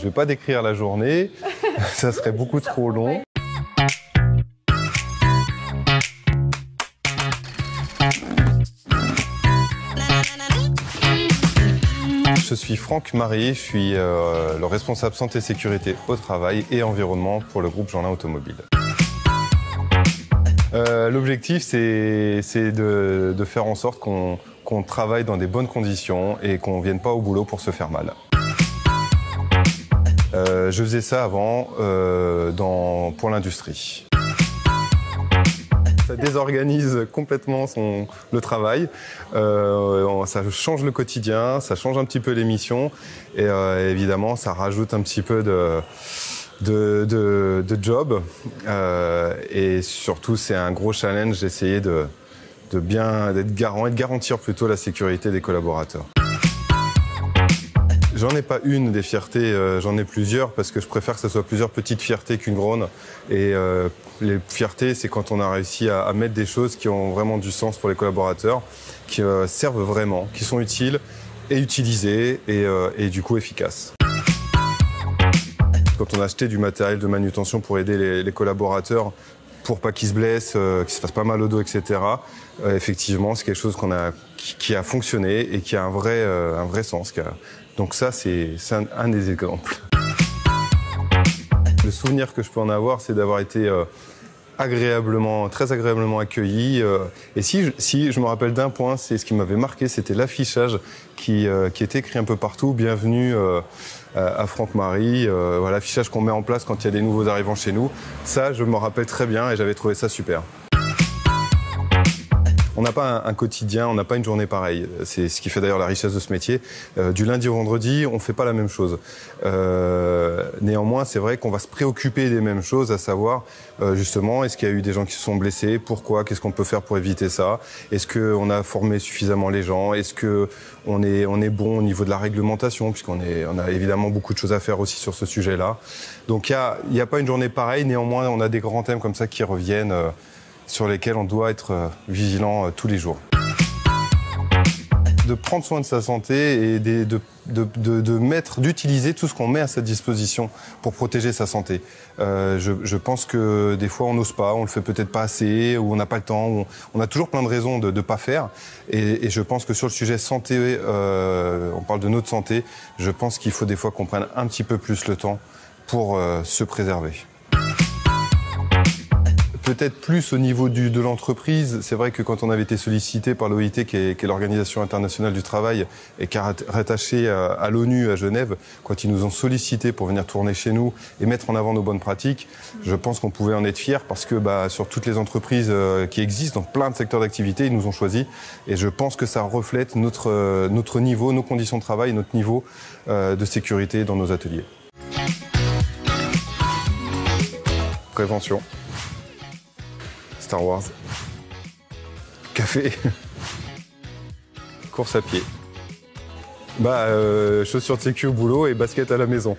vais pas décrire la journée, ça serait beaucoup trop long. Je suis Franck Marie, je suis le responsable santé sécurité au travail et environnement pour le groupe Jeanlin Automobile. L'objectif, c'est de faire en sorte qu'on travaille dans des bonnes conditions et qu'on ne vienne pas au boulot pour se faire mal. Je faisais ça avant pour l'industrie. Ça désorganise complètement le travail, ça change le quotidien, ça change un petit peu les missions et évidemment ça rajoute un petit peu de job et surtout c'est un gros challenge d'essayer d'être garant et de garantir plutôt la sécurité des collaborateurs. J'en ai pas une des fiertés, j'en ai plusieurs parce que je préfère que ce soit plusieurs petites fiertés qu'une grande. Et les fiertés, c'est quand on a réussi à mettre des choses qui ont vraiment du sens pour les collaborateurs, qui servent vraiment, qui sont utiles et utilisées et du coup efficaces. Quand on a acheté du matériel de manutention pour aider les collaborateurs, pour pas qu'ils se blessent, qu'ils se fassent pas mal au dos, etc. Effectivement, c'est quelque chose qui a fonctionné et qui a un vrai sens. Donc ça, c'est un des exemples. Le souvenir que je peux en avoir, c'est d'avoir été très agréablement accueilli. Et si je me rappelle d'un point, c'est ce qui m'avait marqué, c'était l'affichage qui était écrit un peu partout. Bienvenue à Franck Marie. Voilà, l'affichage qu'on met en place quand il y a des nouveaux arrivants chez nous. Ça, je me rappelle très bien et j'avais trouvé ça super. On n'a pas un quotidien, on n'a pas une journée pareille. C'est ce qui fait d'ailleurs la richesse de ce métier. Du lundi au vendredi, on ne fait pas la même chose. Néanmoins, c'est vrai qu'on va se préoccuper des mêmes choses, à savoir justement, est-ce qu'il y a eu des gens qui se sont blessés? Pourquoi? Qu'est-ce qu'on peut faire pour éviter ça? Est-ce qu'on a formé suffisamment les gens? Est-ce qu'on est bon au niveau de la réglementation? Puisqu'on a évidemment beaucoup de choses à faire aussi sur ce sujet-là. Donc il n'y a pas une journée pareille. Néanmoins, on a des grands thèmes comme ça qui reviennent. Sur lesquels on doit être vigilant tous les jours. De prendre soin de sa santé et d'utiliser tout ce qu'on met à sa disposition pour protéger sa santé. Je pense que des fois on n'ose pas, on le fait peut-être pas assez, ou on n'a pas le temps, on a toujours plein de raisons de ne pas faire. Et je pense que sur le sujet santé, on parle de notre santé, je pense qu'il faut des fois qu'on prenne un petit peu plus le temps pour se préserver. Peut-être plus au niveau de l'entreprise. C'est vrai que quand on avait été sollicité par l'OIT, qui est l'Organisation internationale du travail, et qui est rattachée à l'ONU à Genève, quand ils nous ont sollicité pour venir tourner chez nous et mettre en avant nos bonnes pratiques, je pense qu'on pouvait en être fiers parce que sur toutes les entreprises qui existent, dans plein de secteurs d'activité, ils nous ont choisis. Et je pense que ça reflète notre niveau, nos conditions de travail, notre niveau de sécurité dans nos ateliers. Prévention. Star Wars, café, course à pied, chaussures de sécu au boulot et basket à la maison.